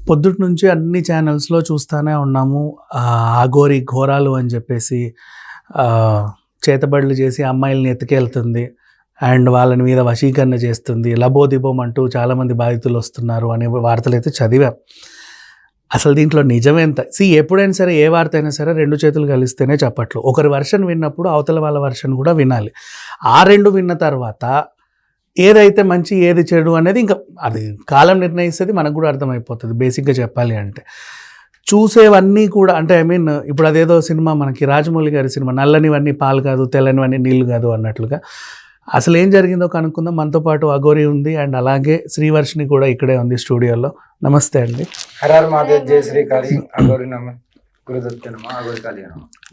పొద్దుటి నుంచి అన్ని ఛానల్స్లో చూస్తూనే ఉన్నాము. అఘోరి ఘోరాలు అని చెప్పేసి చేతబడులు చేసి అమ్మాయిల్ని ఎత్తుకెళ్తుంది అండ్ వాళ్ళని మీద వశీకరణ చేస్తుంది, లబోదిబోం అంటూ చాలామంది బాధితులు వస్తున్నారు అనే వార్తలు అయితే చదివాం. అసలు దీంట్లో నిజమేంత? ఎప్పుడైనా సరే ఏ వార్త అయినా సరే రెండు చేతులు కలిస్తేనే చెప్పట్లు. ఒకరి వర్షన్ విన్నప్పుడు అవతల వాళ్ళ వర్షన్ కూడా వినాలి. ఆ రెండు విన్న తర్వాత ఏదైతే మంచి ఏది చెడు అనేది ఇంకా అది కాలం నిర్ణయిస్తుంది, మనకు కూడా అర్థమైపోతుంది. బేసిక్గా చెప్పాలి అంటే చూసేవన్నీ కూడా అంటే ఇప్పుడు అదేదో సినిమా మనకి రాజమౌళి గారి సినిమా నల్లనివన్నీ పాలు కాదు తెల్లనివన్నీ నీళ్ళు కాదు అన్నట్లుగా అసలు ఏం జరిగిందో కనుక్కుందాం. మనతో పాటు అఘోరి ఉంది అండ్ అలాగే శ్రీవర్షిని కూడా ఇక్కడే ఉంది స్టూడియోలో. నమస్తే అండి. హరహర మహాదేవ్, జై శ్రీకాళి, అఘోరి నమ, అఘోరి కాళి.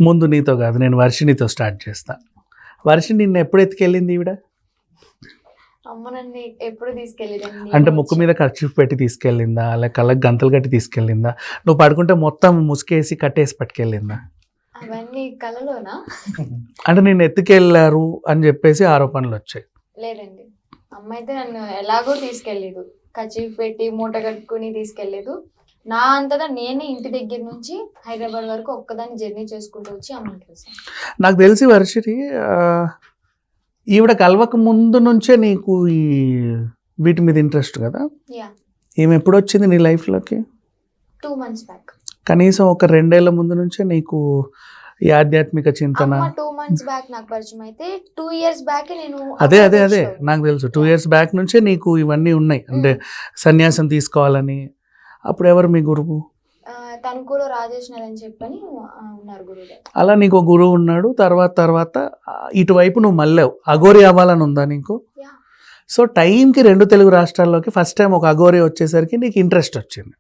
ముందు నీతో కాదు, నేను వర్షినితో స్టార్ట్ చేస్తా. వర్షిని నిన్ను ఎప్పుడు ఎత్తుకెళ్ళింది ఈవిడ? అంటే ముక్కు మీద ఖర్చు పెట్టి తీసుకెళ్ళిందా, లేక కళ్ళకి గంతలు కట్టి తీసుకెళ్ళిందా, నువ్వు పడుకుంటే మొత్తం ముసుకేసి కట్టేసి పట్టుకెళ్ళిందా? అంటే నేను ఎత్తుకెళ్ళారు అని చెప్పేసి ఆరోపణలు వచ్చాయి. లేదండి, అమ్మ అయితే నన్ను ఎలాగో తీసుకెళ్ళలేదు, కచీఫ్ పెట్టి మూట కట్టుకుని తీసుకెళ్ళలేదు. నా అంతటా నేనే ఇంటి దగ్గర నుంచి హైదరాబాద్ వరకు ఒక్కదాన్ని జర్నీ చేసుకుంటూ వచ్చి అమ్మకి కలిసాను. నాకు తెలిసి వర్షిని ఈవిడ కలవక ముందు నుంచే నీకు ఈ వీటి మీద ఇంట్రెస్ట్ కదా? ఈమె ఎప్పుడు వచ్చింది నీ లైఫ్లోకి? 2 months బ్యాక్. కనీసం ఒక 2 ఏళ్ల ముందు నుంచే నీకు ఈ ఆధ్యాత్మిక చింతన? 2 months బ్యాక్ నాకు పరిచయం అయితే 2 years బ్యాక్ నేను అదే నాకు తెలుసు. 2 years బ్యాక్ నుంచే నీకు ఇవన్నీ ఉన్నాయి, అంటే సన్యాసం తీసుకోవాలని. అప్పుడు ఎవరు మీ గురువు? తణుకులో రాజేష్ అని చెప్పని ఉన్నారు గురువు. అలా నీకు ఒక గురువు ఉన్నాడు. తర్వాత ఇటువైపు నువ్వు మళ్ళావు. అఘోరి అవ్వాలని ఉందా నీకు? సో టైంకి 2 తెలుగు రాష్ట్రాల్లోకి ఫస్ట్ టైం ఒక అఘోరి వచ్చేసరికి నీకు ఇంట్రెస్ట్ వచ్చింది.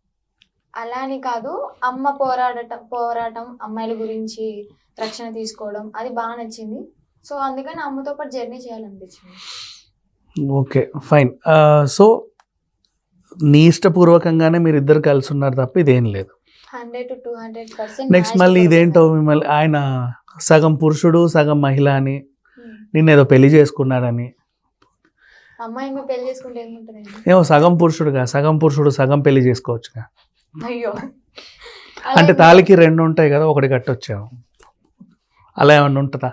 అలా అని కాదు, అమ్మ పోరాటం అమ్మాయిల గురించి రక్షణ తీసుకోవడం అది బాగా నచ్చింది. సో అందుకని అమ్మతో పాటు జర్నీ చేయాలనిపించింది. Okay, fine. సో నీ ఇష్టపూర్వకంగానే మీరు ఇద్దరు కలిసి ఉన్నారు తప్ప ఇదేం లేదు. 100 to 200%. నెక్స్ట్ మళ్ళీ ఇదేంటో మిమ్మల్ని ఆయన సగం పురుషుడు సగం మహిళ అని నిన్నేదో పెళ్లి చేసుకున్నాడని. అమ్మాయి పెళ్లి చేసుకుంటే ఏముంటుంది? ఏమో సగం పురుషుడు సగం పెళ్లి చేసుకోవచ్చుగా. అయ్యో, అంటే తాళికి 2 ఉంటాయి కదా, ఒకటి కట్టొచ్చావు. అలా ఏమన్నా ఉంటుందా?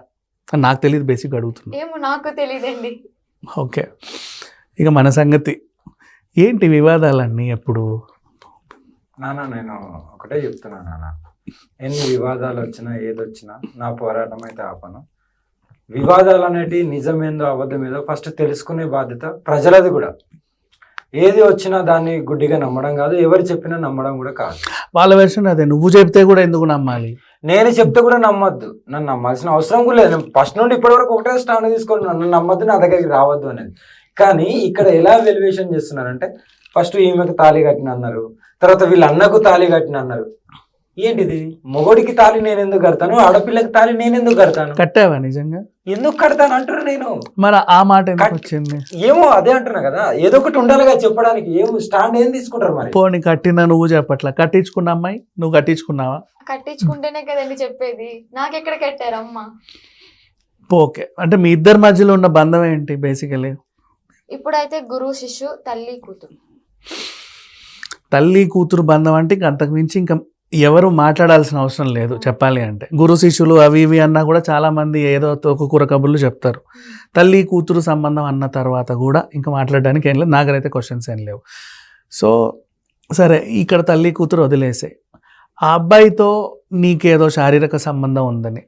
నాకు తెలియదు, బేసిక్ అడుగుతున్నా. ఏమో నాకు తెలియదండి. ఓకే, ఇక మన సంగతి ఏంటి? వివాదాలన్నీ ఎప్పుడు? నాన్న నేను ఒకటే చెప్తున్నా నాన్న, ఎన్ని వివాదాలు వచ్చినా ఏదొచ్చినా నా పోరాటం అయితే ఆపను. వివాదాలు అనేటివి నిజమేందో అబద్ధమేదో ఫస్ట్ తెలుసుకునే బాధ్యత ప్రజలది కూడా. ఏది వచ్చినా దాన్ని గుడ్డిగా నమ్మడం కాదు, ఎవరు చెప్పినా నమ్మడం కూడా కాదు. వాళ్ళ వెర్షన్ అదే, నువ్వు చెప్తే కూడా ఎందుకు నమ్మాలి? నేను చెప్తే కూడా నమ్మద్దు, నన్ను నమ్మాల్సిన అవసరం కూడా లేదు. ఫస్ట్ నుండి ఇప్పటి వరకు ఒకటే స్టాండ్ తీసుకొని నన్ను నమ్మద్దు, నా దగ్గరికి రావద్దు అనేది. కానీ ఇక్కడ ఎలా వెలివేషన్ చేస్తున్నారంటే ఫస్ట్ ఈమెకు తాళి కట్టిన అన్నారు, తర్వాత వీళ్ళ అన్నకు తాళి కట్టిన అన్నారు. ఏంటిది? మొగోడికి తాళి నేను ఎందుకు కడతాను, ఆడపిల్లకి తాళి నేను ఎందుకు కడతాను? కట్టావా నిజంగా? ఎందుకు కడతాను అంటున్నా నేను. మరి ఆ మాట ఎందుకు వచ్చింది? ఏమో అదే అంటున్నా కదా, ఏదో ఒకటి ఉండాలిగా చెప్పడానికి. ఏం స్టాండ్ ఏం తీసుకుంటారు మరి? పోనీ కట్టినా నువ్వు చెప్పట్లా, కట్టించుకున్న అమ్మాయి నువ్వు కట్టించుకున్నావా? కట్టించుకుంటేనే కదండి చెప్పేది, నాకెక్కడ కట్టారు అమ్మ? ఓకే, అంటే మీ ఇద్దరి మధ్యలో ఉన్న బంధం ఏంటి బేసికలీ? ఇప్పుడైతే గురువు శిష్యు, తల్లి కూతురు. తల్లి కూతురు బంధం అంటే ఇంక అంతకు మించి ఇంకా ఎవరు మాట్లాడాల్సిన అవసరం లేదు చెప్పాలి అంటే. గురు శిష్యులు అవి ఇవి అన్నా కూడా చాలామంది ఏదో తోకకూర కబుర్లు చెప్తారు. తల్లి కూతురు సంబంధం అన్న తర్వాత కూడా ఇంకా మాట్లాడడానికి ఏం లేదు. నాకైతే క్వశ్చన్స్ ఏం లేవు. సో సరే, ఇక్కడ తల్లి కూతురు వదిలేసే, ఆ అబ్బాయితో నీకేదో శారీరక సంబంధం ఉందని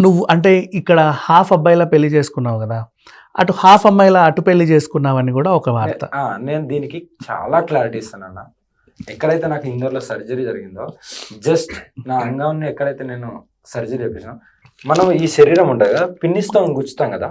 నువ్వు అంటే ఇక్కడ హాఫ్ అబ్బాయిలా పెళ్లి చేసుకున్నావు కదా, అటు హాఫ్ అమ్మాయిలా అటు పెళ్లి చేసుకున్నావని కూడా ఒక వార్త. నేను దీనికి చాలా క్లారిటీ ఇస్తానన్నా. ఎక్కడైతే నాకు ఇందోర్లో సర్జరీ జరిగిందో, జస్ట్ నా అంగాన్ని ఎక్కడైతే నేను సర్జరీ చేపించాను, మనం ఈ శరీరం ఉంటుంది కదా, పిన్నిస్తో గుచ్చుతాం కదా,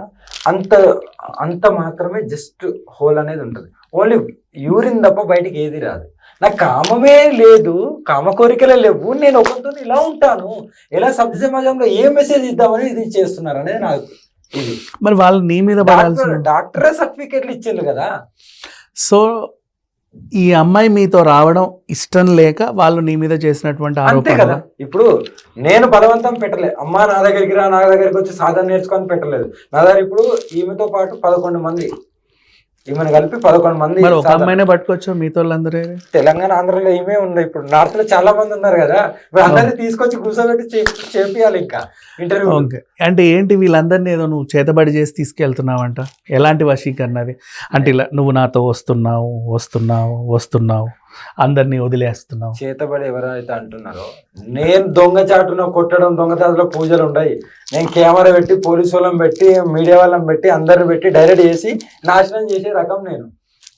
అంత మాత్రమే జస్ట్ హోల్ అనేది ఉంటుంది. ఓన్లీ యూరిన్ తప్ప బయటికి ఏది రాదు. నాకు కామమే లేదు, కామ కోరికలే లేవు, నేను ఒకరితో ఇలా ఉంటాను, ఎలా సభ్య సమాజంలో ఏ మెసేజ్ ఇద్దామని ఇది చేస్తున్నారు అనేది నాకు ఇది. మరి వాళ్ళు నీ మీద డాక్టరే సర్టిఫికేట్లు ఇచ్చిండ్రు కదా. సో ఈ అమ్మాయి మీతో రావడం ఇష్టం లేక వాళ్ళు నీ మీద చేసినటువంటి ఆరోపణ కదా. ఇప్పుడు నేను బలవంతం పెట్టలేదు, అమ్మా నా దగ్గరికి రా, నా దగ్గరికి వచ్చి సాధన నేర్చుకొని పెట్టలేదు. నా దగ్గర ఇప్పుడు ఈమెతో పాటు 11 మంది ఈమెను కలిపి 11 మంది మరి ఒక సాధన. అమ్మాయినే పట్టుకోవచ్చు మీతో వాళ్ళందరూ తెలంగాణ ఆంధ్రలో ఏమే ఉంది, ఇప్పుడు నార్త్ లో చాలా మంది ఉన్నారు కదా, మరి అందరినీ తీసుకొచ్చి కూర్చోబెట్టి చేపియాలి ఇంకా ఇంటర్వ్యూ. ఓకే. అంటే ఏంటి వీళ్ళందరినీ ఏదో నువ్వు చేతబడి చేసి తీసుకెళ్తున్నావంట, ఎలాంటి వశీకరణ అది? అంటే ఇలా నువ్వు నాతో వస్తున్నావు వస్తున్నావు వస్తున్నావు అందరినీ వదిలేస్తున్నావు. చేతబడి ఎవరైతే అంటున్నారో, నేను దొంగచాటున కొట్టడం, దొంగచాటులో పూజలు ఉన్నాయి, నేను కెమెరా పెట్టి పోలీసు వాళ్ళని పెట్టి మీడియా వాళ్ళని పెట్టి అందరిని పెట్టి డైరెక్ట్ చేసి నాశనం చేసే రకం నేను.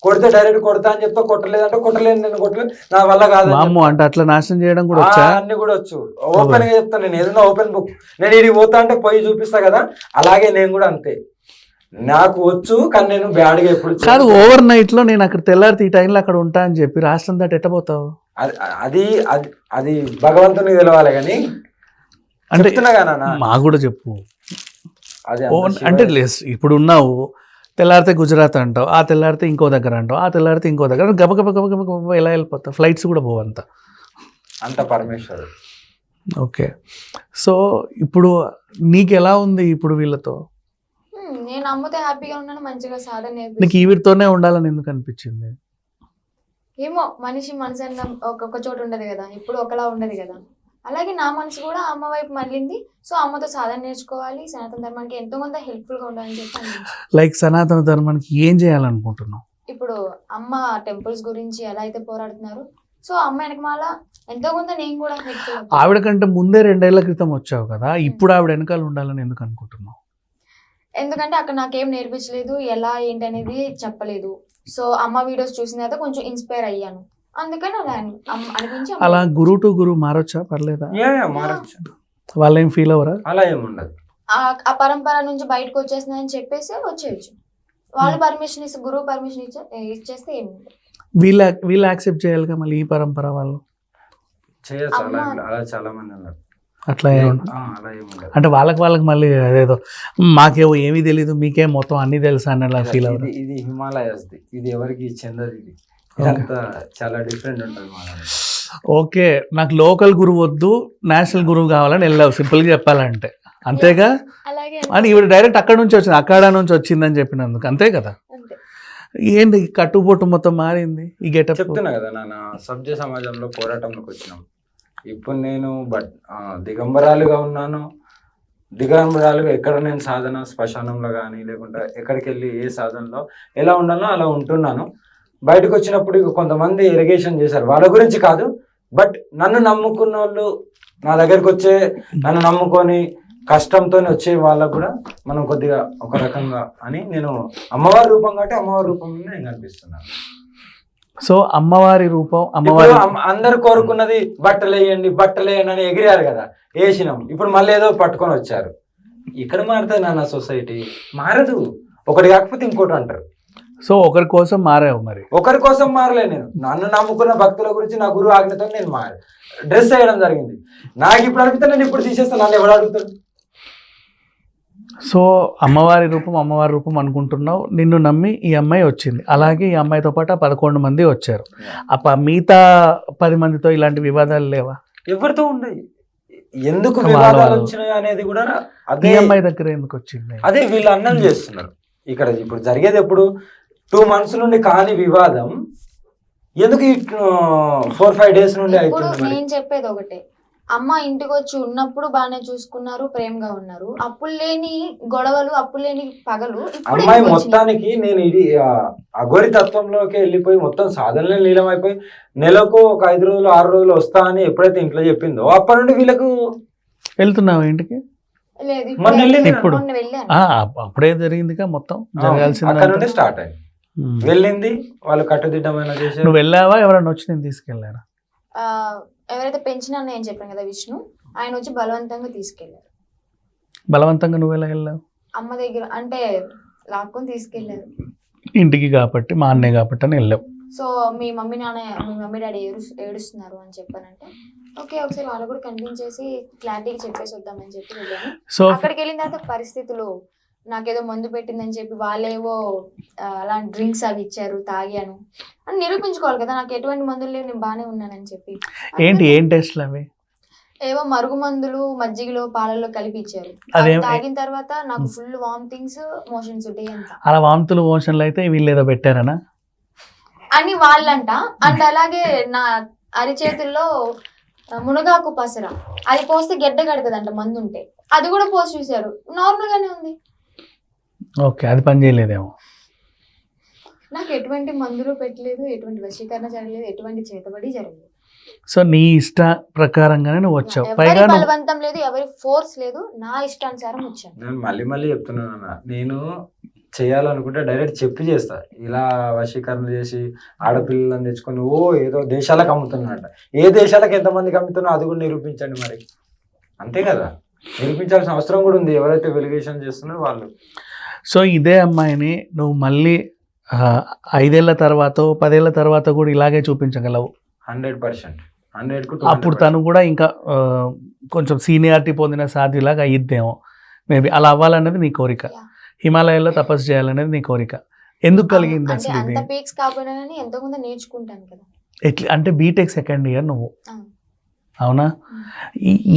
కొడితే డైరెక్ట్ కొడతా అని చెప్తా, కొట్టలేదంటే కొట్టలేదు, నేను కొట్టలేదు, నా వల్ల కాదు. అమ్మో, అంటే అట్లా నాశనం చేయడం కూడా వచ్చా? అన్ని కూడా వచ్చు, ఓపెన్ గా చెప్తాను. నేను ఏదైనా ఓపెన్ బుక్, నేను ఇది పోతా అంటే పోయి చూపిస్తా కదా, అలాగే నేను కూడా అంతే, నాకు వచ్చు. కానీ నేను బ్యాడ్ గా ఎప్పుడు కాదు, ఓవర్ నైట్ లో నేను అక్కడ తెల్లారితే ఈ టైంలో అక్కడ ఉంటా అని చెప్పి రాష్ట్రం దాటి ఎట్టబోతావు? అది అది అది భగవంతునికి తెలవాలి. కానీ అంటే చెప్తున్నా మాకు కూడా చెప్పు. అది అంటే ఇప్పుడు ఉన్నావు, తెల్లారితే గుజరాత్ అంటావు, ఆ తెల్లారితే ఇంకో దగ్గర అంటావు, ఆ తెల్లారితే ఇంకో దగ్గర, గబ గబ గబ గబ గబ ఎలా వెళ్ళిపోతావు? ఫ్లైట్స్ కూడా పోవంత అంత పరమేశ్వరుడు. ఓకే. సో ఇప్పుడు నీకు ఎలా ఉంది ఇప్పుడు వీళ్ళతో? నేను నమ్మితే హ్యాపీగా ఉన్నాను, మంచిగా సాధన నీకు నేర్పిస్తాను. వీరితోనే ఉండాలని ఎందుకు అనిపించింది? ఏమో, మనిషి మనసు అన్న ఒక్కొక్క చోట ఉండదు కదా, ఇప్పుడు ఒకలా ఉండదు కదా. అలాగే నా మనసు కూడా అమ్మ వైపు మళ్ళింది. సో అమ్మతో సాధన నేర్చుకోవాలి, సనాతన ధర్మానికి ఎంతో కొంత హెల్ప్ఫుల్ గా ఉండాలని చెప్పి అనిపించింది. లైక్ సనాతన ధర్మానికి ఏం చేయాలనుకుంటున్నావు? ఇప్పుడు అమ్మ టెంపుల్స్ గురించి ఎలా అయితే పోరాడుతున్నారు, సో అమ్మ వెనకమాల ఎంతో కొంత నేను కూడా హెల్ప్ఫుల్. ఆవిడ కంటే ముందే 2 ఏళ్ల క్రితం వచ్చావు కదా, ఇప్పుడు ఆవిడ వెనకాల ఉండాలని ఎందుకు అనుకుంటున్నావు? ఎందుకంటే అక్కడ నాకేం నేర్పించలేదు, ఎలా ఏంటి అనేది చెప్పలేదు. సో అమ్మ వీడియోస్ చూసిన తర్వాత కొంచెం ఇన్స్పైర్ అయ్యాను, అందుకని అలా అనిపించి అలా గురు టు గురు మారొచ్చా? పర్లేదా? మారచ్చు, వాళ్ళు ఏం ఫీల్ అవ్వరా? అలా ఏముండదు. ఆ పరంపర నుంచి బయటకు వచ్చేసిందని చెప్పేసి వచ్చేయచ్చు. వాళ్ళు పర్మిషన్ ఇస్తే, గురువు పర్మిషన్ ఇచ్చేస్తే ఏమి వీళ్ళు యాక్సెప్ట్ చేయాలిగా మళ్ళీ ఈ పరంపర వాళ్ళు. చేయొచ్చు, అలా చాలా మంది ఉన్నారు. అట్లా అలా ఏముండదు. అంటే వాళ్ళకి మళ్ళీ అదేదో మాకేమో ఏమీ తెలీదు, మీకేం మొత్తం అన్ని తెలుసా అని అలా ఫీల్ అవ్వరు. ఇది హిమాలయాస్ది, ఇది ఎవరికి చెందదు. ఇది ఇదంతా చాలా డిఫరెంట్ ఉంటుంది మా దాంట్లో. ఓకే, నాకు లోకల్ గురువు వద్దు, నేషనల్ గురువు కావాలని వెళ్ళావు, సింపుల్గా చెప్పాలంటే అంతేగా? అలాగే అని ఈవిడ డైరెక్ట్ అక్కడ నుంచి వచ్చింది, అక్కడ నుంచి వచ్చిందని చెప్పినందుకు అంతే కదా? అంతే. ఏంటి కట్టుబొట్టు మొత్తం మారింది ఈ గెటప్? చెప్తున్నా కదా నాన్న, సభ్య సమాజంలో పోరాటంలోకి వచ్చినాం. ఇప్పుడు నేను దిగంబరాలుగా ఉన్నాను. దిగంబరాలుగా ఎక్కడ నేను సాధన, శ్మశానంలో కానీ లేకుంటే ఎక్కడికి వెళ్ళి ఏ సాధనలో ఎలా ఉండాలో అలా ఉంటున్నాను. బయటకు వచ్చినప్పుడు ఇక కొంతమంది ఇరిగేషన్ చేశారు, వాళ్ళ గురించి కాదు, బట్ నన్ను నమ్ముకున్న వాళ్ళు, నా దగ్గరికి వచ్చే, నన్ను నమ్ముకొని కష్టంతో వచ్చే వాళ్ళకు కూడా మనం కొద్దిగా ఒక రకంగా అని నేను అమ్మవారి రూపం కాబట్టి అమ్మవారి రూపంలో నేను కనిపిస్తున్నాను. సో అమ్మవారి రూపం, అమ్మవారి అందరు కోరుకున్నది బట్టలు వేయండి అని ఎగిరారు కదా, వేసినాం. ఇప్పుడు మళ్ళీ ఏదో పట్టుకొని వచ్చారు. ఇక్కడ మారుతుంది నాన్న సొసైటీ, మారదు. ఒకటి కాకపోతే ఇంకోటి అంటారు. సో ఒకరి కోసం మారావు మరి? ఒకరి కోసం మారలే, నేను నన్ను నమ్ముకున్న భక్తుల గురించి నా గురువు ఆజ్ఞతో నేను డ్రెస్ వేయడం జరిగింది. నాకు ఇప్పుడు అడిగితే నేను ఇప్పుడు తీసేస్తాను, నన్ను ఎవడు అడుగుతాడు? సో అమ్మవారి రూపం అనుకుంటున్నావు, నిన్ను నమ్మి ఈ అమ్మాయి వచ్చింది. అలాగే ఈ అమ్మాయితో పాటు 11 మంది వచ్చారు. మిగతా 10 మందితో ఇలాంటి వివాదాలు లేవా? ఎవరితో ఉన్నాయి, ఎందుకు వివాదాలు వచ్చినాయి అనేది కూడా అదే అమ్మాయి దగ్గర ఎందుకు వచ్చింది? అదే వీళ్ళు అన్నం చేస్తున్నారు. ఇక్కడ ఇప్పుడు జరిగేది ఎప్పుడు 2 months నుండి కాని వివాదం ఎందుకు 4-5 days నుండి అవుతుంది? నేను చెప్పేది ఒకటే, అమ్మ ఇంటికి వచ్చి ఉన్నప్పుడు బాగానే చూసుకున్నారు, ప్రేమగా ఉన్నారు. అప్పులు లేని గొడవలు, అప్పులు లేని పగలు. అమ్మాయి మొత్తానికి నేను ఇది అఘోరి తత్వంలోకి వెళ్ళిపోయి మొత్తం సాధనలో లీలమైపోయి నెలకు ఒక 5 రోజులు 6 రోజులు వస్తా అని ఎప్పుడైతే ఇంట్లో చెప్పిందో అప్పటి నుండి వీళ్ళకు. వెళ్తున్నావు ఇంటికి? లేదు, మొన్న వెళ్ళింది. ఇప్పుడు వెళ్ళాను. అప్పుడే జరిగిందిగా మొత్తం జరగాల్సింది. అక్కడ నుండి స్టార్ట్ అయింది, వెళ్ళింది. వాళ్ళు కట్టుదిట్టమైన చేశారు. నువ్వు వెళ్ళావా? ఎవరైనా వచ్చి నేను తీసుకెళ్లారా? ఎవరైతే పెంచినా నేను చెప్పాను కదా విష్ణు, ఆయన వచ్చి బలవంతంగా తీసుకెళ్లారు. బలవంతంగా నువ్వు ఎలా వెళ్ళావు? అమ్మ దగ్గర అంటే లాక్కొని తీసుకెళ్లారు ఇంటికి, కాబట్టి మా అన్నయ్య కాబట్టి అని వెళ్ళావు. సో మీ మమ్మీ డాడీ ఏడుస్తున్నారు అని చెప్పానంటే ఓకే, ఒకసారి వాళ్ళు కూడా కనిపించేసి క్లారిటీగా చెప్పేసి వద్దామని చెప్పి వెళ్ళాను. సో అక్కడికి వెళ్ళిన తర్వాత పరిస్థితులు, నాకేదో మందు పెట్టిందని చెప్పి వాళ్ళేవో అలాంటి డ్రింక్స్ అవి ఇచ్చారు, తాగాను అని నిరూపించుకోవాలి కదా, నాకు ఎటువంటి మందులు లేవు, నేను బాగానే ఉన్నానని చెప్పి. ఏం టెస్ట్లు అవి? ఏవో మరుగు మందులు మజ్జిగలో పాలల్లో కలిపి ఇచ్చారు. అదేం- తాగిన తర్వాత నాకు ఫుల్ వామిటింగ్స్, మోషన్స్ ఉంటాయి అంత అలా వాంతులు మోషన్లు అయితే వీళ్ళు ఏదో పెట్టారనా? అని వాళ్ళంట. అండ్ అలాగే నా అరిచేతుల్లో మునగాకు పసర అది పోస్తే గెడ్డ కడతదంట మందు ఉంటే, అది కూడా పోసి చూశారు, నార్మల్ గానే ఉంది. ఓకే, అది పని చేయలేదేమో. నాకు ఎటువంటి మందులు పెట్టలేదు, ఎటువంటి వశీకరణ జరగలేదు, ఎటువంటి చేతబడి జరగలేదు. సో నీ ఇష్ట ప్రకారంగానే నువ్వు వచ్చావు. ఎవరి పైగా నువ్వు బలవంతం లేదు, ఎవరి ఫోర్స్ లేదు, నా ఇష్టానుసారం వచ్చాను. నేను మళ్ళీ చెప్తున్నాను అన్న, నేను చేయాలనుకుంటే డైరెక్ట్ చెప్పి చేస్తా. ఇలా వశీకరణ చేసి ఆడపిల్లలను తెచ్చుకొని ఏదో దేశాలకు అమ్ముతున్నట్ట. ఏ దేశాలకు ఎంతమందికి అమ్ముతున్నా అది కూడా నిరూపించండి మరి. అంతే కదా, నిరూపించాల్సిన అవసరం కూడా ఉంది ఎవరైతే వెలిగేషన్ చేస్తున్నారో వాళ్ళు. సో ఇదే అమ్మాయిని నువ్వు మళ్ళీ 5 ఏళ్ల తర్వాత 10 ఏళ్ల తర్వాత కూడా ఇలాగే చూపించగలవు. 100%, 100కు అప్పుడు తను కూడా ఇంకా కొంచెం సీనియారిటీ పొందిన సాధ్యులాగా అయ్యిద్దేమో. మేబీ అలా అవ్వాలనేది నీ కోరిక. Yeah. హిమాలయాల్లో తపస్సు చేయాలనేది నీ కోరిక. ఎందుకు కలిగింది అంటే అసలు ఇది? అంత పీక్స్ కాకపోయినా కానీ ఎంతో కొంత నేర్చుకుంటాను కదా. అంటే బీటెక్ సెకండ్ ఇయర్ నువ్వు, అవును. అవునా?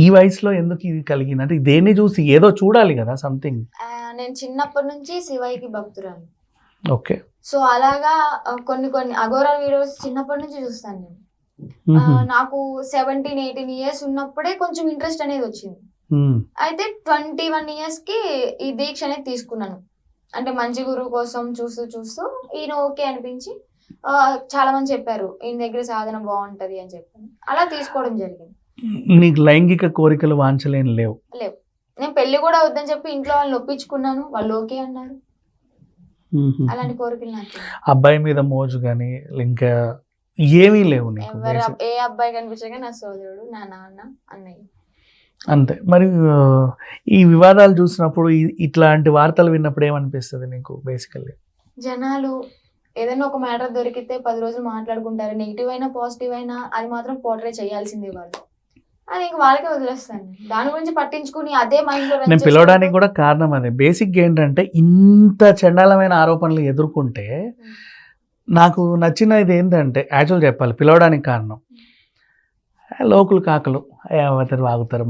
ఈ వయసులో ఎందుకు ఇది కలిగింది? అంటే దేన్ని చూసి ఏదో చూడాలి కదా, సంథింగ్. నేను చిన్నప్పటి నుంచి శివయ్యకి భక్తురాలు. ఓకే. సో అలాగా కొన్ని అఘోరా వీడియోస్ చిన్నప్పటి నుంచి చూస్తాను నేను. నాకు 17-18 ఇయర్స్ ఉన్నప్పుడే కొంచెం ఇంట్రెస్ట్ అనేది వచ్చింది. అయితే 21 ఇయర్స్ కి ఈ దీక్ష అనేది తీసుకున్నాను. అంటే మంచి గురువు కోసం చూస్తూ ఈయన ఓకే అనిపించి చాలా మంది చెప్పారు ఈయన దగ్గర సాధన బాగుంటది అని చెప్పాను. అలా తీసుకోవడం జరిగింది. నీకు లైంగిక కోరికలు వాంఛలేని లేవు? లేవు. నేను పెళ్లి కూడా వద్దని చెప్పి ఇంట్లో వాళ్ళని ఒప్పించుకున్నాను, వాళ్ళు ఓకే అన్నారు. అలాంటి కోరికలు నాకు అబ్బాయి మీద మోజు కానీ ఇంకా ఏమీ లేవు నీకు? ఏ అబ్బాయి కనిపించగా నా సోదరుడు, నా నాన్న, అన్నయ్య, అంతే. మరి ఈ వివాదాలు చూసినప్పుడు ఇట్లాంటి వార్తలు విన్నప్పుడు ఏమనిపిస్తుంది నీకు? బేసికల్లీ జనాలు ఏదైనా ఒక మ్యాటర్ దొరికితే 10 రోజులు మాట్లాడుకుంటారు. నెగిటివ్ అయినా పాజిటివ్ అయినా అది మాత్రం పోర్ట్రే చేయాల్సిందే వాళ్ళు. అది ఇంక వాళ్ళకే వదిలేస్తాను. దాని గురించి పట్టించుకుని అదే మైండ్ లో నేను పిలవడానికి కూడా కారణం అదే. బేసిక్ ఏంటంటే ఇంత చండాలమైన ఆరోపణలు ఎదుర్కొంటే నాకు నచ్చినది ఏంటంటే, యాక్చువల్ చెప్పాలి, పిలవడానికి కారణం లోకులు కాకలు ఏమవుతారు వాగుతారు,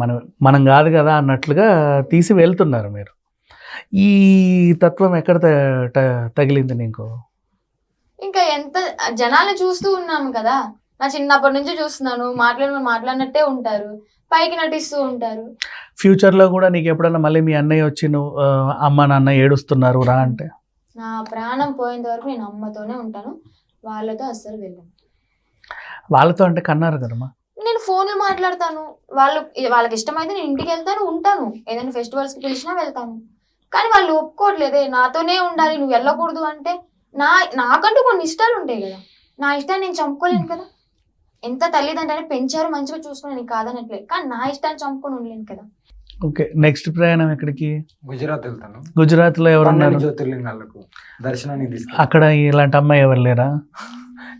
మనం కాదు కదా అన్నట్లుగా తీసి వెళ్తున్నారు మీరు. ఈ తత్వం ఎక్కడ తగిలింది నీకు? ఇంకా ఎంత జనాల్ని చూస్తూ ఉన్నాము కదా, నా చిన్నప్పటి నుంచి చూస్తున్నాను. మాట్లాడినట్టే ఉంటారు, పైకి నటిస్తూ ఉంటారు. ఫ్యూచర్లో కూడా నీకు ఎప్పుడన్నా మళ్ళీ మీ అన్నయ్య వచ్చి నువ్వు అమ్మ నాన్న ఏడుస్తున్నారు రా అంటే? నా ప్రాణం పోయేంత వరకు నేను అమ్మతోనే ఉంటాను, వాళ్ళతో అస్సలు వెళ్ళను. వాళ్ళతో అంటే కన్నారు కదమ్మా. నేను ఫోన్లు మాట్లాడతాను, వాళ్ళకి ఇష్టమైతే నేను ఇంటికి వెళ్తాను, ఉంటాను. ఏదైనా ఫెస్టివల్స్కి పిలిచినా వెళ్తాను. కానీ వాళ్ళు ఒప్పుకోవట్లేదే, నాతోనే ఉండాలి, నువ్వు వెళ్ళకూడదు అంటే. నాకంటూ కొన్ని ఇష్టాలు ఉంటాయి కదా, నా ఇష్టాన్ని నేను చంపుకోలేను కదా. ఎంత తల్లిదండ్రులని పెంచారు, మంచిగా చూసుకుని కాదనట్లే, కానీ నా ఇష్టాన్ని చంపుకొని ఉండలేను కదా. ఓకే, నెక్స్ట్ ప్రయాణం ఎక్కడికి? గుజరాత్ వెళ్తాను. గుజరాత్ లో ఎవరున్నారు? జ్యోతిర్లింగాలకు దర్శనానికి తీసుకు. అక్కడ ఇలాంటి అమ్మాయి ఎవరు లేరా?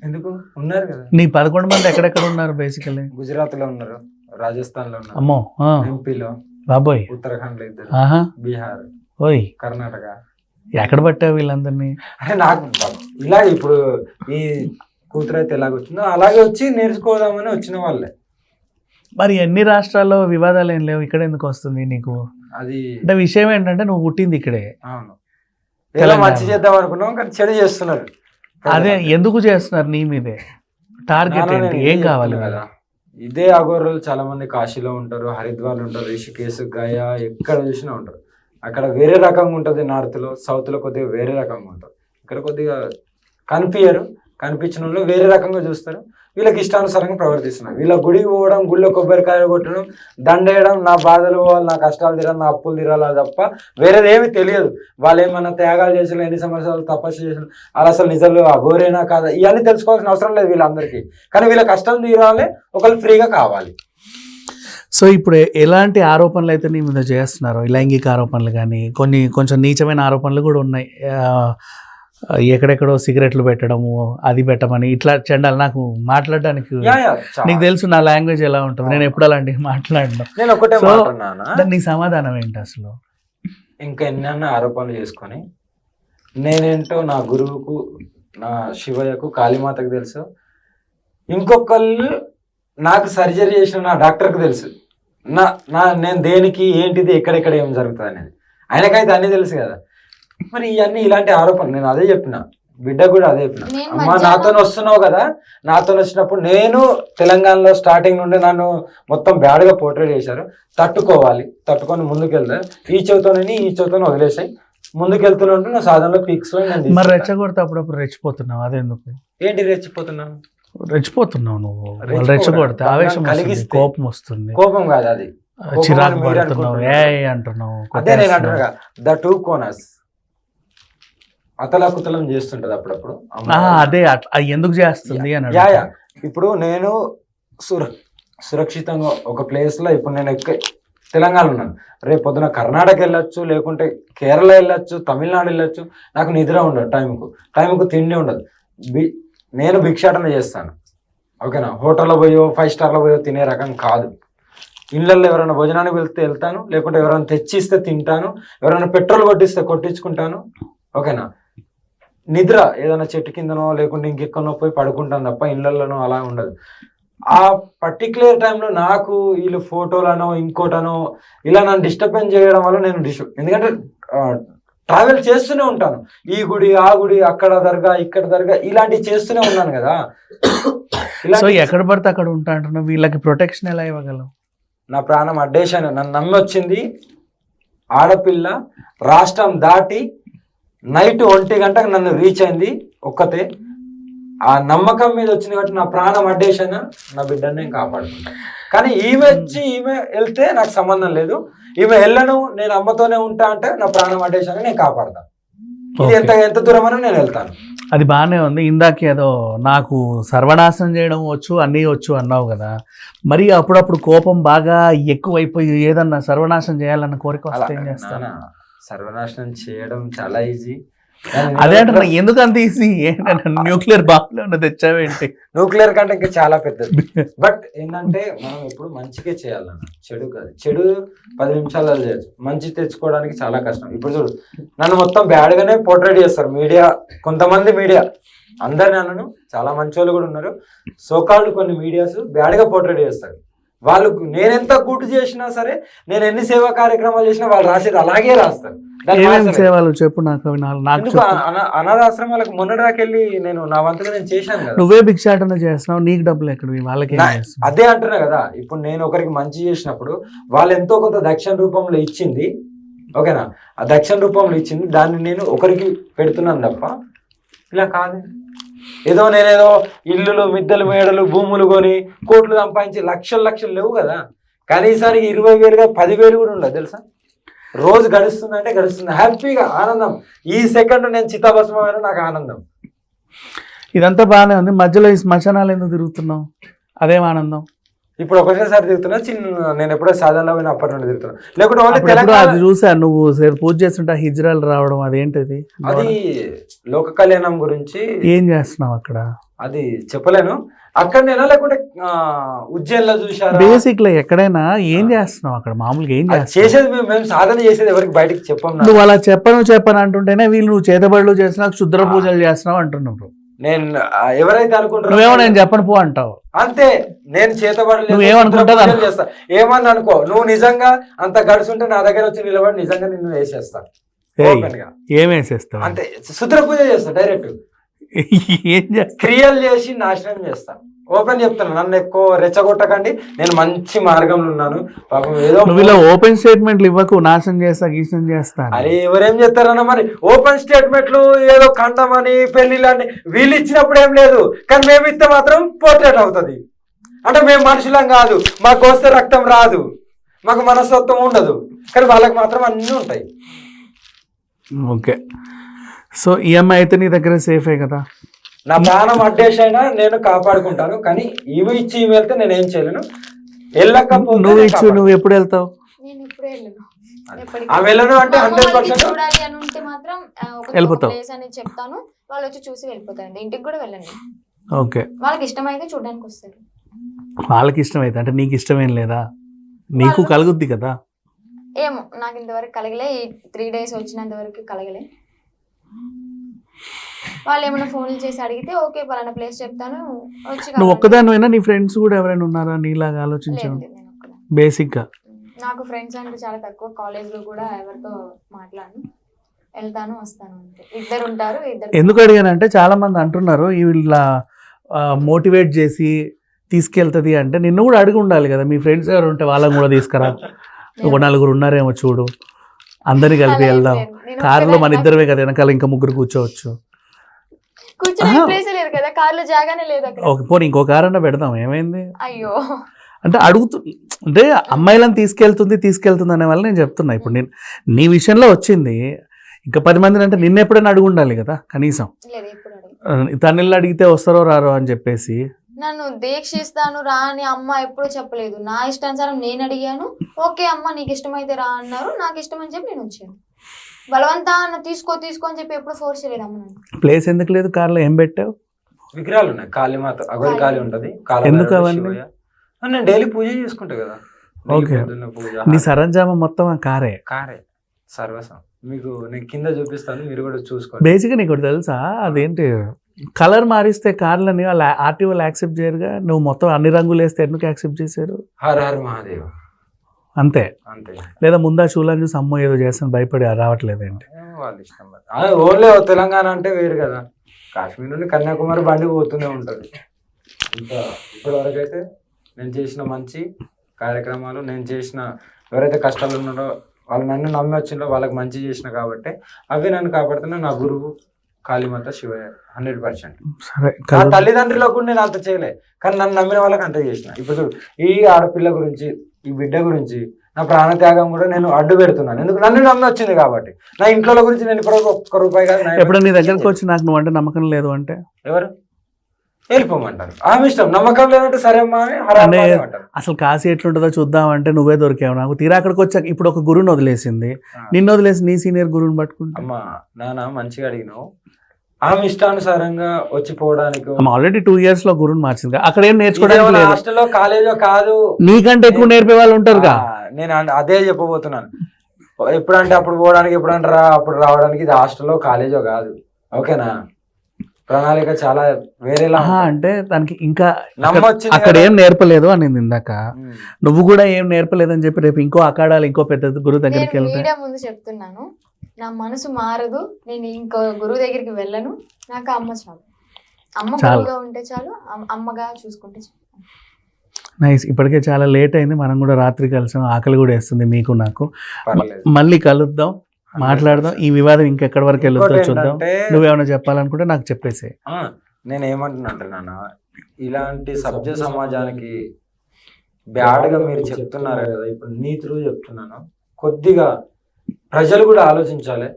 ఎందుకు ఉన్నారు కదా. నీ 11 మంది ఎక్కడెక్కడ ఉన్నారు? బేసికల్లీ గుజరాత్ లో ఉన్నారు, రాజస్థాన్ లో ఉన్నారు, అమ్మో, ఎంపీలో, బాబోయ్, ఉత్తరాఖండ్ లో ఇద్దరు, ఆహా, బీహార్, ఓయ్, కర్ణాటక. ఎక్కడ పట్టావు వీళ్ళందరినీ? అంటే నాకు ఇలా ఇప్పుడు ఈ కూతురు అయితే ఎలాగొచ్చిందో అలాగే వచ్చి నేర్చుకోదామని వచ్చిన వాళ్ళే. మరి ఎన్ని రాష్ట్రాల్లో వివాదాలు ఏం లేవు, ఇక్కడ ఎందుకు వస్తుంది నీకు? అది అంటే విషయం ఏంటంటే నువ్వు పుట్టింది ఇక్కడే. అవును, ఎలా మంచి చేద్దాం అనుకున్నాం కానీ చెడు చేస్తున్నారు. అదే ఎందుకు చేస్తున్నారు? నీ మీదే టార్గెట్ ఏంటి? ఏం కావాలి కదా? ఇదే అఘోరాలు చాలా మంది కాశీలో ఉంటారు, హరిద్వార్లో ఉంటారు, రిషికేశ్, గయా, ఎక్కడ చూసినా ఉంటారు. అక్కడ వేరే రకంగా ఉంటుంది, నార్త్ లో, సౌత్ లో కొద్దిగా వేరే రకంగా ఉంటారు. ఇక్కడ కొద్దిగా కనిపించిన వాళ్ళు వేరే రకంగా చూస్తారు. వీళ్ళకి ఇష్టానుసారంగా ప్రవర్తిస్తున్నారు. వీళ్ళ గుడికి పోవడం, గుడిలో కొబ్బరికాయలు కొట్టడం, దండేయడం, నా బాధలు పోవాలి, నా కష్టాలు తీరాలి, నా అప్పులు తీరాలి తప్ప వేరేది ఏమీ తెలియదు. వాళ్ళు ఏమన్నా త్యాగాలు చేసిన, ఎన్ని సంవత్సరాలు తపస్సు చేసిన, వాళ్ళు అసలు నిజంలో అఘోరేనా కాదా ఇవన్నీ తెలుసుకోవాల్సిన అవసరం లేదు వీళ్ళందరికీ. కానీ వీళ్ళ కష్టం తీరాలి, ఒకళ్ళు ఫ్రీగా కావాలి. సో ఇప్పుడు ఎలాంటి ఆరోపణలు అయితే నీ మీద చేస్తున్నారు? లైంగిక ఆరోపణలు కానీ కొంచెం నీచమైన ఆరోపణలు కూడా ఉన్నాయి. ఎక్కడెక్కడో సిగరెట్లు పెట్టడము, అది పెట్టమని, ఇట్లా చెండాలి. నాకు మాట్లాడడానికి నీకు తెలుసు నా లాంగ్వేజ్ ఎలా ఉంటుంది, నేను ఎప్పుడు అలాంటివి మాట్లాడను. నేను ఒకటే మాట్లాడినా, నీ సమాధానం ఏంటి అసలు? ఇంకా ఎన్నన్నా ఆరోపణలు చేసుకొని నేనేంటో నా గురువుకు, నా శివయ్యకు, కాళీమాతకు తెలుసు. ఇంకొకళ్ళు నాకు సర్జరీ చేసిన నా డాక్టర్కి తెలుసు. నేను దేనికి ఏంటిది ఎక్కడెక్కడ ఏం జరుగుతుంది అనేది ఆయనకైతే అన్నీ తెలుసు కదా. మరి ఇవన్నీ ఇలాంటి ఆరోపణలు నేను అదే చెప్పిన, బిడ్డ కూడా అదే చెప్పిన, అమ్మ నాతో వస్తున్నావు కదా, నాతో వచ్చినప్పుడు నేను తెలంగాణలో స్టార్టింగ్ నుండి నన్ను మొత్తం బ్యాడ్గా పోర్ట్రేట్ చేశారు, తట్టుకొని ముందుకెళ్తా, ఈ చెవితోనే వదిలేసాయి, ముందుకెళ్తున్నట్టు నువ్వు సాధనలో పీక్స్ మరి రెచ్చగొడితే అప్పుడప్పుడు రెచ్చిపోతున్నావు, అదెందుకు? ఏంటి రెచ్చిపోతున్నావు నువ్వు రెచ్చగొడితే ఆవేశం కలిగిస్తే కోపం వస్తుంది. కోపం కాదు అది, చిరాకు పడుతున్నావు, ఏ అంటున్నావు. అదే నేను అంటున్నా, ద టూ కోనర్స్ అతలాకుతలం చేస్తుంటది అప్పుడప్పుడు. అదే ఎందుకు చేస్తుంది అని. ఇప్పుడు నేను సురక్షితంగా ఒక ప్లేస్ లో, ఇప్పుడు నేను తెలంగాణ ఉన్నాను, రేపు పొద్దున కర్ణాటక వెళ్ళొచ్చు, లేకుంటే కేరళ వెళ్ళొచ్చు, తమిళనాడు వెళ్ళొచ్చు, నాకు నిద్ర ఉండదు, టైంకు తిండి ఉండదు, నేను భిక్షాటన చేస్తాను, ఓకేనా. హోటల్లో పోయో 5 స్టార్లో పోయో తినే రకం కాదు. ఇళ్ళల్లో ఎవరైనా భోజనానికి వెళ్తాను, లేకుంటే ఎవరైనా తెచ్చిస్తే తింటాను, ఎవరైనా పెట్రోల్ కొట్టించుకుంటాను, ఓకేనా. నిద్ర ఏదైనా చెట్టు కిందనో లేకుంటే ఇంకెక్కడనో పోయి పడుకుంటాను తప్ప ఇళ్ళల్లోనో అలా ఉండదు. ఆ పర్టికులర్ టైంలో నాకు వీళ్ళు ఫోటోలనో ఇంకోటనో ఇలా నన్ను డిస్టర్బెన్స్ చేయడం వల్ల నేను ఎందుకంటే ట్రావెల్ చేస్తూనే ఉంటాను, ఈ గుడి ఆ గుడి, అక్కడ దర్గా ఇక్కడ దర్గా, ఇలాంటివి చేస్తూనే ఉన్నాను కదా. సో ఎక్కడ పడితే అక్కడ ఉంటా అంటున్నా, వీళ్ళకి ప్రొటెక్షన్ ఎలా ఇవ్వగలవు? నా ప్రాణం అడ్డేశాను, నన్ను నమ్మి వచ్చింది ఆడపిల్ల, రాష్ట్రం దాటి నైట్ 1 గంటకు నన్ను రీచ్ అయింది ఒక్కతే. ఆ నమ్మకం మీద వచ్చింది కాబట్టి నా ప్రాణం అడ్డేశాను, నా బిడ్డని నేను కాపాడుకుంటాను. కానీ ఈమె వెళ్తే నాకు సంబంధం లేదు, ఈమె వెళ్ళను, నేను అమ్మతోనే ఉంటా అంటే నా ప్రాణం అడ్డేశాను, నేను కాపాడతాను. ఇది ఎంత దూరమైనా నేను వెళ్తాను. అది బాగానే ఉంది. ఇందాక ఏదో నాకు సర్వనాశనం చేయడం వచ్చు, అన్నీ వచ్చు అన్నావు కదా, మరి అప్పుడప్పుడు కోపం బాగా ఎక్కువైపోయి ఏదన్నా సర్వనాశనం చేయాలన్న కోరిక వస్తే ఏం చేస్తాను? సర్వనాశనం చేయడం చాలా ఈజీ. అదే అంటే ఎందుకు అంత ఈజీ? న్యూక్లియర్ బాంబులో తెచ్చావేంటి? న్యూక్లియర్ కంటే ఇంకా చాలా పెద్దది. బట్ ఏంటంటే మనం ఎప్పుడు మంచిగా చేయాలన్న, చెడు కాదు. చెడు 10 నిమిషాలలో చేయొచ్చు, మంచి తెచ్చుకోవడానికి చాలా కష్టం. ఇప్పుడు చూడు, నన్ను మొత్తం బ్యాడ్ గానే పోర్ట్రేట్ చేస్తారు మీడియా, కొంతమంది మీడియా, అందరిని అన్నను, చాలా మంచి వాళ్ళు కూడా ఉన్నారు. సోకాల్డ్ కొన్ని మీడియాస్ బ్యాడ్ గా పోర్ట్రేట్ చేస్తారు. వాళ్ళు నేనెంత గుడ్ చేసినా సరే, నేను ఎన్ని సేవా కార్యక్రమాలు చేసినా వాళ్ళు రాసేది అలాగే రాస్తారు. సేవలు చెప్పు నాకు. అనాథాశ్రమాలకు మొన్నటిదాకెళ్ళి నేను నా వంతుగా నేను చేశాను కదా. నువ్వే భిక్షాటన చేస్తున్నావు, నీకు డబ్బులు ఎక్కడ? వాళ్ళకి అదే అంటున్నా కదా, ఇప్పుడు నేను ఒకరికి మంచి చేసినప్పుడు వాళ్ళు ఎంతో కొంత దక్షిణ రూపంలో ఇచ్చింది, ఓకేనా. ఆ దక్షిణ రూపంలో ఇచ్చింది దాన్ని నేను ఒకరికి పెడుతున్నాను తప్ప ఇలా కాదు. నేనేదో ఇల్లులు, మిద్దెలు, మేడలు, భూములు కొని కోట్లు సంపాదించి లక్షలు లేవు కదా. కనీసానికి 20,000గా 10,000 కూడా ఉండదు తెలుసా. రోజు గడుస్తుందంటే గడుస్తుంది, హ్యాపీగా ఆనందం. ఈ సెకండ్ నేను చిత్తాభస్మైన నాకు ఆనందం. ఇదంతా బాగానే ఉంది, మధ్యలో ఈ శ్మశానాలు ఎందుకు తిరుగుతున్నావు? అదేం ఆనందం? ఇప్పుడు ఒకసారి తిరుగుతున్నా, నేను ఎప్పుడో సాధనలో పోయినా అప్పటి నుండి తిరుగుతున్నా. లేకుంటే అది చూసా, నువ్వు పూజ చేస్తుంటే హిజ్రాలు రావడం, అదేంటిది? అది లోక కళ్యాణం గురించి. ఏం చేస్తున్నావు అక్కడ? అది చెప్పలేను. అక్కడ నేను లేకుంటే ఉజ్జయిన్లో చూసాను. బేసిక్ లో ఎక్కడైనా ఏం చేస్తున్నావు అక్కడ? మామూలుగా ఏం చేసేది మేము సాధన చేసేది ఎవరికి బయటకి చెప్పాము. నువ్వు అలా చెప్పను అంటుంటేనే వీళ్ళు నువ్వు చేతబడులు చేస్తున్నావు, క్షుద్ర పూజలు చేస్తున్నావు అంటున్నావు. నేను ఎవరైతే అనుకుంటున్నా, నువ్వేమో నేను చెప్పను పో అంటావు అంతే. నేను చేతబడలేదు, నువ్వేమనుకుంటా చేస్తా, ఏమని అనుకో. నువ్వు నిజంగా అంత గడుచుంటే నా దగ్గర వచ్చి నిలబడి నిజంగా నిన్ను వేసేస్తా, ఏం వేసేస్తావు అంతే. శుద్ర పూజ చేస్తా, డైరెక్ట్ ఏం చేస్తా, క్రియలు చేసి నాశనం చేస్తా. ఓపెన్ చెప్తాను, నన్ను ఎక్కువ రెచ్చగొట్టకండి, నేను మంచి మార్గంలో ఉన్నాను. పాపం ఏదో ఇలా ఓపెన్ స్టేట్మెంట్లు ఇవ్వకు, నాశనం చేస్తా గీసం చేస్తా. అరే ఎవరేం చేస్తారన్న, మరి ఓపెన్ స్టేట్మెంట్లు ఏదో కండమని పెళ్లిళ్ళని వీళ్ళు ఇచ్చినప్పుడు ఏం లేదు, కానీ మేము ఇస్తే మాత్రం పోర్ట్రేట్ అవుతుంది. అంటే మేము మనుషులం కాదు, మాకు వస్తే రక్తం రాదు, మాకు మనస్తత్వం ఉండదు, కానీ వాళ్ళకి మాత్రం అన్నీ ఉంటాయి. ఓకే, సో ఈఎంఐ అయితే నీ దగ్గర సేఫే కదా? నా ప్రాణం అడ్డేసైనా నేను కాపాడుకుంటాను, కానీ ఇవి ఇచ్చి ఇవి వెళ్తే నేను ఏం చేయలేను. వెళ్ళకపోతే నువ్వు ఎప్పుడు వెళ్తావు? వెళ్ళను అంటే 100% వెళ్ళిపోతావు అని చెప్తాను, వాళ్ళు వచ్చి చూసి వెళ్ళిపోతారు. ఇంటికి కూడా వెళ్ళండి. ఓకే, వాళ్ళకి ఇష్టమైతే చూడడానికి వస్తారు. వాళ్ళకి ఇష్టమైతే అంటే నీకు ఇష్టమేం లేదా? నీకు కలుగుద్ది కదా. ఏమో నాకు ఇంతవరకు కలగలే, ఈ 3 days వచ్చినంత వరకు కలగలే. వాళ్ళు ఏమైనా ఫోన్లు చేసి అడిగితే ఓకే పలానా ప్లేస్ చెప్తాను వచ్చి. నువ్వు ఒక్కదానివైనా నీ ఫ్రెండ్స్ కూడా ఎవరైనా ఉన్నారా నీలాగా ఆలోచించాను? బేసిక్ గా నాకు ఫ్రెండ్స్ అంటే చాలా తక్కువ. కాలేజ్ లో కూడా ఎవరితో మాట్లాడను, వెళ్తాను వస్తాను అంతే. ఇద్దరు ఉంటారు, ఇద్దరు. ఎందుకు అడిగానంటే చాలా మంది అంటున్నారు వీళ్ళ మోటివేట్ చేసి తీసుకెళ్తుంది అంటే నిన్ను కూడా అడిగి ఉండాలి కదా, మీ ఫ్రెండ్స్ ఎవరు ఉంటే వాళ్ళని కూడా తీసుకురా, ఒక నలుగురు ఉన్నారేమో చూడు, అందరిని కలిపి వెళ్దాం, కారులో మన ఇద్దరమే కదా, వెనకాల ఇంకా ముగ్గురు కూర్చోవచ్చు. కూర్చొని ప్లేస్ లేదు కదా, కార్లో జాగానే లేదు అక్కడ. ఓకే పోనీ ఇంకో కారు అన్న పెడదాం, ఏమైంది అయ్యో అంటే అంటే అమ్మాయిలను తీసుకెళ్తుంది అనే వల్ల నేను చెప్తున్నా. ఇప్పుడు నేను నీ విషయంలో వచ్చింది, ఇంకా 10 మందిని అంటే నిన్న ఎప్పుడైనా అడుగు ఉండాలి కదా కనీసం. లేదు, ఇప్పుడు అడిగి తనని అడిగితే వస్తారో రారో అని చెప్పేసి. నన్ను దీక్షిస్తాను రా అని అమ్మ ఎప్పుడూ చెప్పలేదు. నా ఇష్టానుసారం నేను అడిగాను, ఓకే అమ్మ నీకు ఇష్టమైతే రా అన్నారు, నాకు ఇష్టం అని చెప్పి నేను వచ్చాను. బలవంతా తీసుకో అని చెప్పి ఎప్పుడు ఫోర్స్ చేయలేదు అమ్మ నన్ను. ప్లేస్ ఎందుకు లేదు కార్లో, ఏం పెట్టావు? విగ్రహాలు ఉన్నాయి, కాళీమాత అగోరి కాళీ ఉంటది. ఎందుకు అవన్నీ? నేను డైలీ పూజ చేసుకుంటా కదా. ఓకే, నీ సరంజామా మొత్తం ఆ కారే? కారే సర్వసం. మీకు నేను కింద చూపిస్తాను, మీరు కూడా చూసుకోండి. బేసిక్గా నీకు ఒకటి తెలుసా, అదేంటి కలర్ మారిస్తే కార్లని ఆర్టీఓలు యాక్సెప్ట్ చేయరుగా, నువ్వు మొత్తం అన్ని రంగులు వేస్తే ఎందుకు యాక్సెప్ట్ చేశారు? హర హర మహాదేవ్ అంతే అంతే. లేదా ముందా షూలని చూసి అమ్మో ఏదో చేస్తాను భయపడి రావట్లేదు ఏంటి? వాళ్ళ ఇష్టం. ఓన్లీ తెలంగాణ అంటే వేరు కదా, కాశ్మీర్ నుండి కన్యాకుమారి బండి పోతూనే ఉంటుంది. ఇంకా ఇప్పటి వరకు అయితే నేను చేసిన మంచి కార్యక్రమాలు, నేను చేసిన ఎవరైతే కష్టాలు ఉన్నారో వాళ్ళు నన్ను నమ్మి వచ్చిందో వాళ్ళకి మంచి చేసిన కాబట్టి అవి నన్ను కాపాడుతున్నా. నా గురువు కాళీమాత శివయ్య 100%. నా తల్లిదండ్రులు కూడా నేను అంత చేయలే, కానీ నన్ను నమ్మిన వాళ్ళకి అంత చేసిన. ఇప్పుడు ఈ ఆడపిల్ల గురించి, ఈ బిడ్డ గురించి నా ప్రాణత్యాగం కూడా నేను అడ్డు పెడుతున్నాను. ఎందుకు? నన్ను నమ్మి వచ్చింది కాబట్టి. నా ఇంట్లో గురించి నేను ఇప్పుడు ఒక్క రూపాయి కాదు. ఎప్పుడు నీ దగ్గరకు వచ్చి నాకు నువ్వు అంటే నమ్మకం లేదు అంటే ఎవరు వెళ్ళిపోమంటారు, ఆమె ఇష్టం. నమ్మకం లేదంటే సరే అమ్మా అని అంటారు. అసలు కాశీ ఎట్లుంటుందో చూద్దాం అంటే నువ్వే దొరికావు నాకు. తీరా అక్కడికి వచ్చాక ఇప్పుడు ఒక గురువుని వదిలేసింది, నిన్ను వదిలేసి నీ సీనియర్ గురువుని పట్టుకుంటా. అమ్మా నాన్న మంచిగా అడిగినావు. ఆమె ఇష్టానుసారంగా వచ్చిపోవడానికి ఆల్రెడీ 2 years లో గురువుని మార్చింది. అక్కడ ఏం నేర్చుకోవడానికి లేదు, హాస్టల్లో కాలేజో కాదు, నీకంటే ఎక్కువ నేర్పే వాళ్ళు ఉంటారుగా. నేను అదే చెప్పబోతున్నాను. ఎప్పుడంటే అప్పుడు పోవడానికి, ఎప్పుడంటే అప్పుడు రావడానికి. ఇది హాస్టల్లో కాలేజో కాదు, ఓకేనా? ప్రణాళిక చాలా వేరేలా అంటే దానికి ఇంకా నమ్మొచ్చింది. అక్కడ ఏం నేర్పలేదు అని ఇందాక, నువ్వు కూడా ఏం నేర్పలేదని చెప్పి రేపు ఇంకో అకాడాలి ఇంకో పెద్ద గురువు దగ్గరికి వెళ్తే. మీడియా ముందు చెప్తున్నాను, నా మనసు మారదు, నేను ఇంకో గురువు దగ్గరికి వెళ్ళను. నాకు అమ్మ చాలు, అమ్మ గురువుగా ఉంటే చాలు, అమ్మగా చూసుకుంటే చాలు. నైస్. ఇప్పటికే చాలా లేట్ అయింది, మనం కూడా రాత్రి కలిసాం, ఆకలి కూడా వేస్తుంది మీకు నాకు. మళ్ళీ కలుద్దాం, మాట్లాడదాం. ఈ వివాదం ఇంకెక్కడి వరకు వెళ్తుందో చూద్దాం. నువ్వేమైనా చెప్పాలనుకుంటే నాకు చెప్పేసే. నేను ఏమంటున్నా నాన్న, ఇలాంటి సభ్య సమాజానికి బ్యాడ్ గా మీరు చెప్తున్నారు కదా, ఇప్పుడు నీ త్రూ చెప్తున్నాను. కొద్దిగా ప్రజలు కూడా ఆలోచించాలి.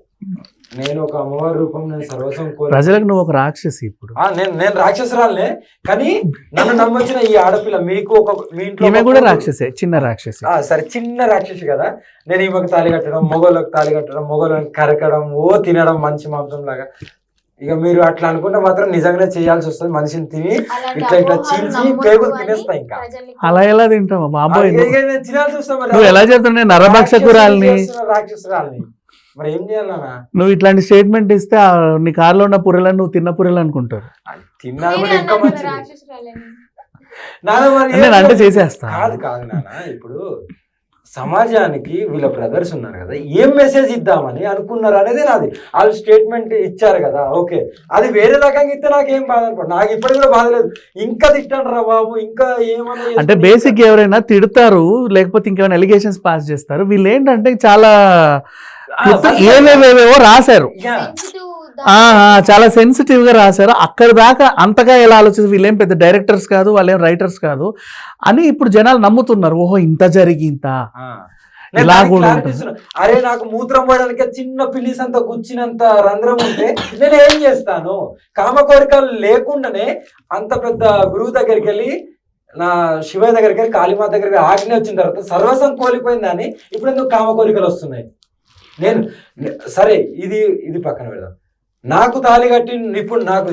నేను ఒక అమ్మవారి రూపం, నేను సర్వస్వం ప్రజలకు నువ్వు ఒక రాక్షసి. ఇప్పుడు నేను రాక్షసురాలనే, కానీ నన్ను నమ్మొచ్చిన ఈ ఆడపిల్ల, మీకు ఒక మీ ఇంట్లో కూడా రాక్షసే, చిన్న రాక్షసి. సరే చిన్న రాక్షసి కదా. నేను ఈమెకు తాళి కట్టడం, మొగోళ్ళకి తాళి కట్టడం, మొగోళ్ళని కరకడం, తినడం మంచి మాంసం లాగా. ఇక మీరు అట్లా అనుకుంటే మాత్రం నిజంగానే చేయాల్సి వస్తుంది. మనిషిని తిని ఇట్లా చీల్చి పేగులు తినేస్తా. ఇంకా అలా ఎలా తింటావు బాబోయ్? తినాల్సి వస్తాం. నువ్వు ఎలా చెప్తున్నా నరభక్షకురాల్ని, రాక్షసురాల్ని, మరి ఏం చేయాలన్నా? నువ్వు ఇట్లాంటి స్టేట్మెంట్ ఇస్తే నీ కార్లో ఉన్న పుర్రెలను నువ్వు తిన్న పుర్రెలు అనుకుంటారు. తిన్నా కూడా ఇంకా మంచిది. నేను అంటే చేసేస్తా. కాదు నాన్న, ఇప్పుడు సమాజానికి వీళ్ళ బ్రదర్స్ ఉన్నారు కదా, ఏం మెసేజ్ ఇద్దామని అనుకున్నారు అనేది నాది. వాళ్ళు స్టేట్మెంట్ ఇచ్చారు కదా, ఓకే. అది వేరే రకంగా ఇస్తే నాకేం బాధ అనుకో, నాకు ఇప్పటికి కూడా బాధ లేదు. ఇంకా తిట్టండి రా బాబు, ఇంకా ఏమన్నా అంటే బేసిక్ ఎవరైనా తిడతారు, లేకపోతే ఇంకేమైనా ఎలిగేషన్స్ పాస్ చేస్తారు. వీళ్ళు ఏంటంటే చాలా ఏవేవేవో రాశారు, చాలా సెన్సిటివ్ గా రాశారు. అక్కడ దాకా అంతగా ఎలా ఆలోచిస్తారు, వీళ్ళేం పెద్ద డైరెక్టర్స్ కాదు, వాళ్ళేం రైటర్స్ కాదు అని ఇప్పుడు జనాలు నమ్ముతున్నారు. ఓహో ఇంత జరిగింత ఇలా కూడా ఉంటుంది. అరే నాకు మూత్రం పోయడానికి చిన్న పిల్లిస్ అంత గుచ్చినంత రంధ్రం ఉంటే నేను ఏం చేస్తాను? కామ కోరికలు లేకుండానే అంత పెద్ద గురువు దగ్గరికి వెళ్ళి, నా శివయ్య దగ్గరికి వెళ్ళి, కాళీమాత దగ్గరికి ఆజ్ఞ వచ్చిన తర్వాత సర్వసం కోల్పోయిందని ఇప్పుడు ఎందుకు కామ కోరికలు వస్తున్నాయి? నేను సరే ఇది పక్కన పెడదాం. నాకు తాళి కట్టి ఇప్పుడు నాకు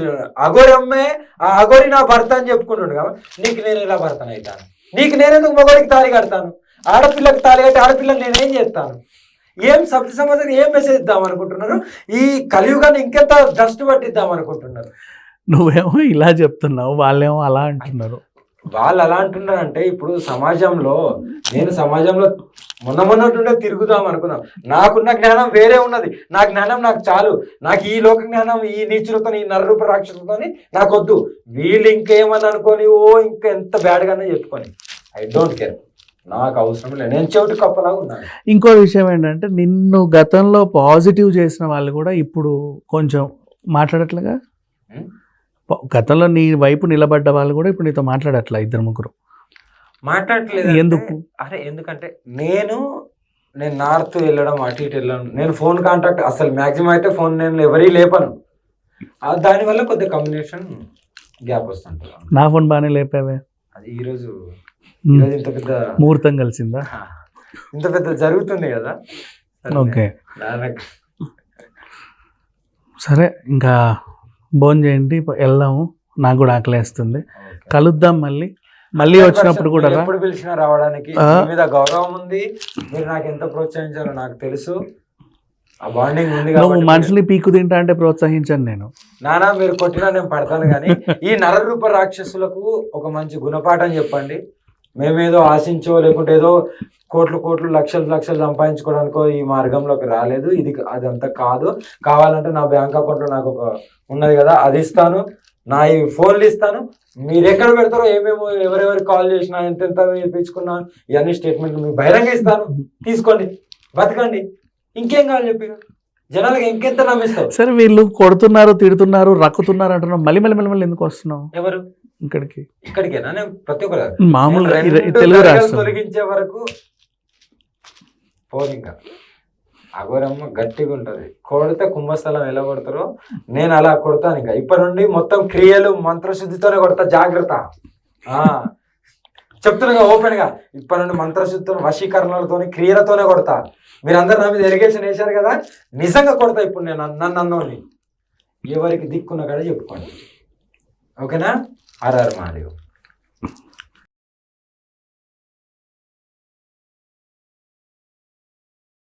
అగోరి అమ్మే, ఆ అగోరి నా భర్త అని చెప్పుకుంటుండు కదా, నీకు నేను ఎలా భర్తను అవుతాను? నీకు నేనెందుకు మగోడికి తాళి కడతాను? ఆడపిల్లకి తాళి కట్టి ఆడపిల్లని నేనేం చేస్తాను? ఏం సభ్య సమాజానికి ఏం మెసేజ్ ఇద్దాం అనుకుంటున్నారు? ఈ కలియుగాన్ని ఇంకెంత డస్ట్ పట్టిద్దాం అనుకుంటున్నారు? నువ్వేమో ఇలా చెప్తున్నావు, వాళ్ళేమో అలా అంటున్నారు. వాళ్ళు ఎలా అంటున్నారంటే ఇప్పుడు సమాజంలో నేను సమాజంలో మొన్నట్టుండే తిరుగుదాం అనుకున్నాం. నాకున్న జ్ఞానం వేరే ఉన్నది. నా జ్ఞానం నాకు చాలు. నాకు ఈ లోక జ్ఞానం ఈ నీచులతో ఈ నరరూప రాక్షసులతో నాకు వద్దు. వీళ్ళు ఇంకేమని అనుకొని ఇంకా ఎంత బ్యాడ్గానే చెప్పుకొని ఐ డోంట్ కేర్. నాకు అవసరం లేదు. నేను చెవిటి కప్పలాగా ఉన్నాను. ఇంకో విషయం ఏంటంటే నిన్ను గతంలో పాజిటివ్ చేసిన వాళ్ళు కూడా ఇప్పుడు కొంచెం మాట్లాడట్లుగా. గతంలో నీ వైపు నిలబడ్డ వాళ్ళు కూడా ఇప్పుడు నీతో మాట్లాడట్లా, 2-3 మాట్లాడట్లేదు. ఎందుకు? అరే ఎందుకంటే నేను నార్త్ వెళ్ళడం అటు ఇటు వెళ్ళడం, నేను ఫోన్ కాంటాక్ట్ అసలు మ్యాక్సిమం అయితే ఫోన్ నేను ఎవరీ లేపను. దానివల్ల కొద్దిగా కమ్యూనికేషన్ గ్యాప్ వస్తుంటుంది. నా ఫోన్ బాగానే లేపావే. అది ఈరోజు ఇంత పెద్ద ముహూర్తం కలిసిందా? ఇంత పెద్ద జరుగుతుంది కదా. ఓకే సరే, ఇంకా భోజనం చేయండి, వెళ్దాము. నాకు కూడా ఆకలేస్తుంది. కలుద్దాం మళ్ళీ వచ్చినప్పుడు కూడా ఎప్పుడు పిలిచినా రావడానికి. మీ మీద గౌరవం ఉంది. మీరు నాకు ఎంత ప్రోత్సహించారో నాకు తెలుసు. ఆ బాండింగ్ ఉంది. నువ్వు మనుషుల్ని పీకు తింటా అంటే ప్రోత్సహించాను నేను. నానా మీరు కొట్టినా నేను పడతాను. కానీ ఈ నరరూప రాక్షసులకు ఒక మంచి గుణపాఠం చెప్పండి. మేమేదో ఆశించో లేకుంటే ఏదో కోట్లు లక్షలు సంపాదించుకోవడానికో ఈ మార్గంలోకి రాలేదు. అదంతా కాదు. కావాలంటే నా బ్యాంక్ అకౌంట్లో నాకు ఒక ఉన్నది కదా, అది ఇస్తాను. నా ఈ ఫోన్లు ఇస్తాను. మీరు ఎక్కడ పెడతారో ఏమేమో ఎవరెవరికి కాల్ చేసినా ఎంతెంత ఇప్పించుకున్నా ఇవన్నీ స్టేట్మెంట్లు మీకు బహిరంగ ఇస్తాను. తీసుకోండి, బతకండి. ఇంకేం కావాలి చెప్పి జనాలకు ఇంకెంత నమ్మిస్తావు? సరే, వీళ్ళు కొడుతున్నారు, తిడుతున్నారు, రక్కుతున్నారు అంటున్నావు. మళ్ళీ ఎందుకు వస్తున్నావు ఎవరు ఇక్కడికేనా? నేను ప్రతి ఒక్కరు మామూలుగా తెలుగు రాష్ట్రం తొలగించే వరకు పోదు. ఇంకా అఘోరమ్మ గట్టిగా ఉంటది. కొడితే కుంభస్థలం ఎలా కొడతారో నేను అలా కొడతాను. ఇంకా ఇప్పటి నుండి మొత్తం క్రియలు మంత్రశుద్ధితోనే కొడతా. జాగ్రత్త. చెప్తున్నా ఓపెన్ గా, ఇప్పటి నుండి మంత్రశుద్ధితో వశీకరణలతో క్రియలతోనే కొడతా. మీరందరూ నా మీద ఎలిగేషన్ వేశారు కదా, నిజంగా కొడతా. ఇప్పుడు నేను నన్ను అన్నోని ఎవరికి దిక్కున్న కాడ చెప్పుకోండి. ఓకేనా? హర హర మహాదేవ్.